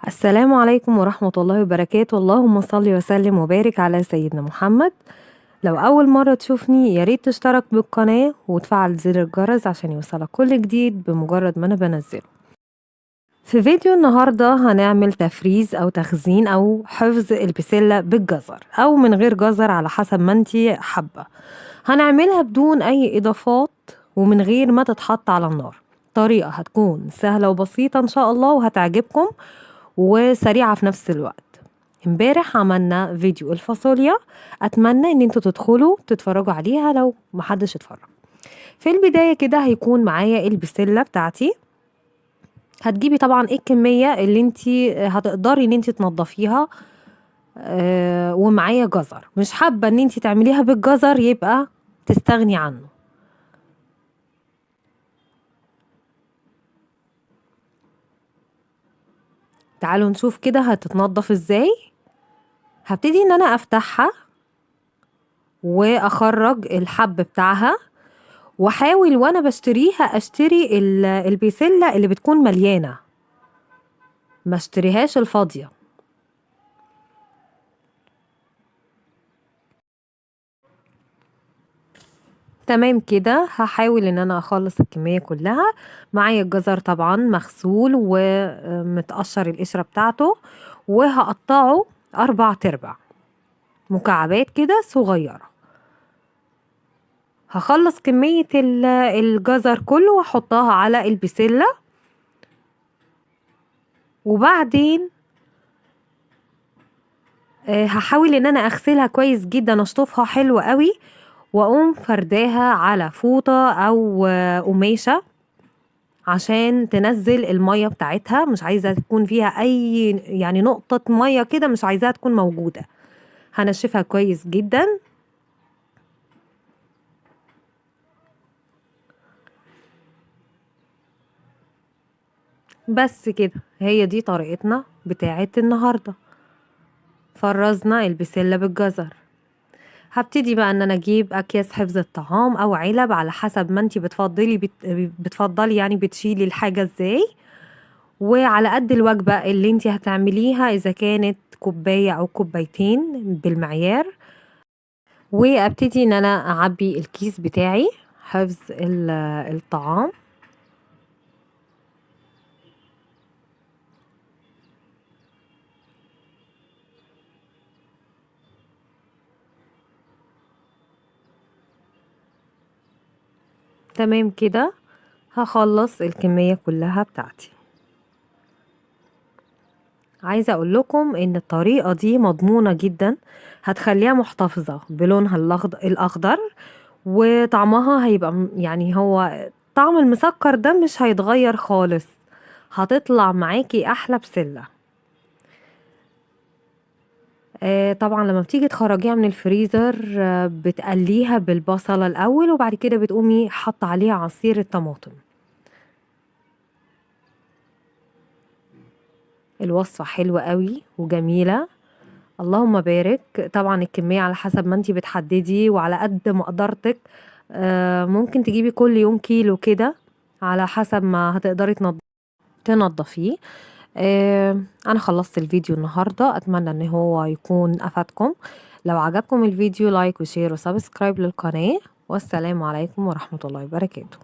السلام عليكم ورحمة الله وبركاته. اللهم صل وسلم وبارك على سيدنا محمد. لو أول مرة تشوفني ياريت تشترك بالقناة وتفعل زر الجرس عشان يوصلك كل جديد بمجرد ما أنا بنزله. في فيديو النهاردة هنعمل تفريز أو تخزين أو حفظ البسلة بالجزر أو من غير جزر على حسب ما انتي حابة. هنعملها بدون أي إضافات ومن غير ما تتحط على النار. طريقة هتكون سهلة وبسيطة إن شاء الله وهتعجبكم وسريعة في نفس الوقت. امبارح عملنا فيديو الفاصوليا، اتمنى ان انتوا تدخلوا تتفرجوا عليها لو محدش اتفرج. في البداية كده هيكون معايا البسلة بتاعتي. هتجيبي طبعا ايه الكمية اللي انتي هتقدري ان انتي تنضفيها. ومعايا جزر، مش حابة ان انتي تعمليها بالجزر يبقى تستغني عنه. تعالوا نشوف كده هتتنضف ازاي. هبتدي ان انا افتحها واخرج الحب بتاعها، واحاول وانا بشتريها اشتري البسلة اللي بتكون مليانة، ما اشتريهاش الفاضية. تمام كده هحاول ان انا اخلص الكمية كلها. معايا الجزر طبعا مغسول ومتقشر القشرة بتاعته، وهقطعه 4 مكعبات كده صغيرة. هخلص كمية الجزر كله واحطها على البسلة، وبعدين هحاول ان انا اغسلها كويس جدا، اشطفها حلو قوي، واقوم فرداها على فوطة او قماشة عشان تنزل المية بتاعتها. مش عايزة تكون فيها اي يعني نقطة مية كده، مش عايزاها تكون موجودة. هنشفها كويس جدا. بس كده هي دي طريقتنا بتاعت النهاردة. فرزنا البسلة بالجزر. هبتدي بقى ان انا اجيب اكياس حفظ الطعام او علب على حسب ما انتي بتفضلي يعني بتشيلي الحاجة ازاي، وعلى قد الوجبة اللي انتي هتعمليها، اذا كانت كوباية او كوبايتين بالمعيار. وابتدي ان انا اعبي الكيس بتاعي حفظ الطعام. تمام كده هخلص الكمية كلها بتاعتي. عايزة اقول لكم ان الطريقة دي مضمونة جدا، هتخليها محتفظة بلونها الاخضر، وطعمها هيبقى يعني هو طعم المسكر ده مش هيتغير خالص. هتطلع معاكي احلى بسلة. طبعا لما بتيجي تخرجيها من الفريزر بتقليها بالبصلة الاول، وبعد كده بتقومي حط عليها عصير الطماطم. الوصفة حلوة قوي وجميلة، اللهم بارك. طبعا الكمية على حسب ما انتي بتحددي وعلى قد مقدرتك. ممكن تجيبي كل يوم كيلو كده على حسب ما هتقدري تنضفيه. انا خلصت الفيديو النهاردة، اتمنى ان هو يكون افادكم. لو عجبكم الفيديو لايك وشير وسبسكرايب للقناة، والسلام عليكم ورحمة الله وبركاته.